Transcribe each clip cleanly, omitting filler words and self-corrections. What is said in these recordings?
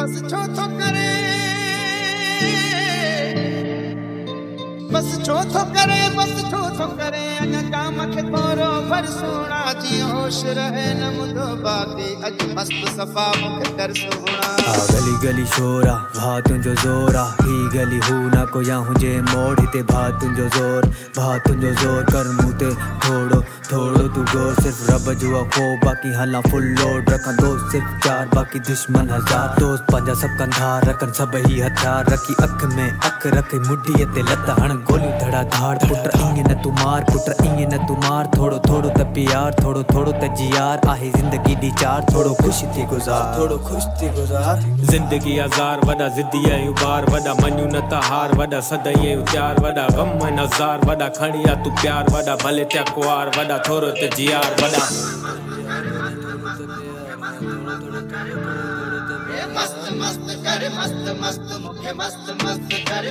बस छो थो करे, बस छो थो करे, बस छो थो करे अञा काम खे थोरो पर सोना जी होश रहे न मुदो बाकी अज मस्त सफा मुख कर सोना। गली गली शोरा भा तुंजो जोरा ही गली हू ना को या हुजे मोड़ हिते भा तुंजो जोर कर मुते थोड़ो थोड़ो तू गोर सिर्फ रब जो खो बाकी हला फुल लोड रखन दोस्त सिर्फ 4 बाकी दुश्मन 1000 दोस्त पंजा सब कंधार रखन सब ही हथियार रखी अख में अख रखी मुड्डी ते लत हण गोली धड़ा धाड़ पुट इंगे न तू मार पुट इंगे न तू मार थोड़ो थोड़ो त प्यार थोड़ो थोड़ो त जियार आहे जिंदगी दी चार थोड़ो खुश थी गुजार थोड़ो खुश थी गुजार जिंदगी आज़ार वॾा ज़िद्दी उबार वॾा मञू न त हार वॾा सदाई त्यार वॾा गम नज़ार वॾा खणी आ तू प्यार वॾा भले त्या कुआर वॾा थोरो त जियार वॾा मस्त मस्त कर मस्त मस्त मुखे मस्त मस्त कर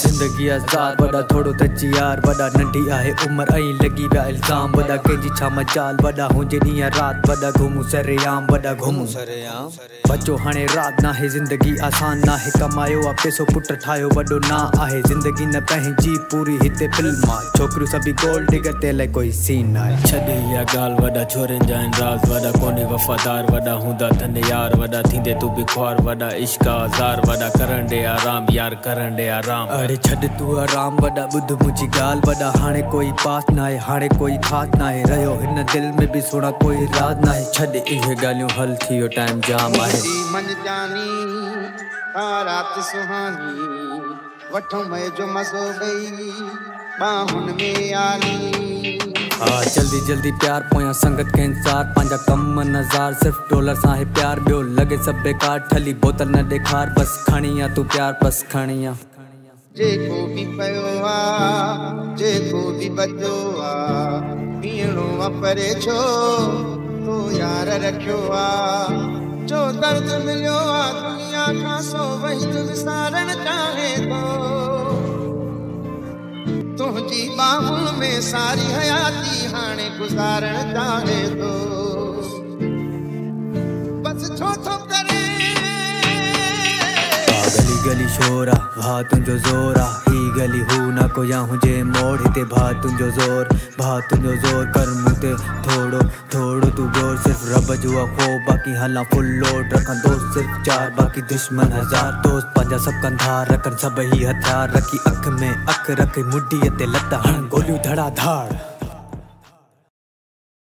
जिंदगी आज़ाद वॾा थोड़ो त जियार वॾा नंढी आहे उम्र ऐं लगी विया इल्ज़ाम वॾा कंहिंजी छा मजाल वॾा हुजे ॾींहं रात वॾा घुमूं सरेआम वॾा घुमूं सरेआम बचो हाणे रात नाहे जिंदगी आसान नाहे कमायो आ पैसो पुट ठाहियो वॾो ना आहे जिंदगी न पंहिंजी पूरी हिते फिल्म आहे छोकिरियूं सभी गोल्ड डिगर ते लाइ कोई सीन आहे छॾे इहा ॻाल्हि वॾा छोरनि जा आहिनि राज़ वॾा कोन्हे वफ़ादार वॾा हूंदा तन यार वॾा थींदे तू बि ख्वार वॾा इश्क आज़ार वॾा करण ॾे आराम यार करण ॾे आराम अरे छॾ तू आराम वॾा ॿुध मुंहिंजी ॻाल्हि वॾा हाणे कोई पास नाहे हाणे कोई खास नाहे रहियो हिन दिल में बि सोना कोई राज नाहे छॾ इहे ॻाल्हियूं हल थी वियो टाइम जाम आहे मन जानी रात सुहानी वठो मए जो मज़ो गई बाहुन में आली जल्दी जल्दी प्यार पोयां संगत के इंसार पंहिंजा कम नज़ार सिर्फ डॉलर सां है प्यार ॿियो लगे सब बेकार ठली बोतल न ॾेखार बस खणी आ तू प्यार बस खणी आ जेको भी पयो आ जेको भी बचो आ पीणो आ परे छो तो यार रखियो आ जो दर्द मिलियो आ दुनिया खां सो वही तू विसारण चाहे तो तुझी बाहुन में सारी हयाती हाणे गुजारण चाहे तो बस छो थो करे गली गली शोरा भा तुंजो जोरा ही गली हू ना को या हुजे मोड़ हिते भा तुंजो जोर कर मुते थोड़ो थोड़ो तू गोर सिर्फ रब जो खो बाकी हला फुल लोड रखन दोस्त सिर्फ 4 बाकी दुश्मन 1000 दोस्त पंजा सब कंधार रखन सब ही हथियार रखी अख में अख रखी मुड्डी ते लत हण गोलियूं धड़ा धाड़।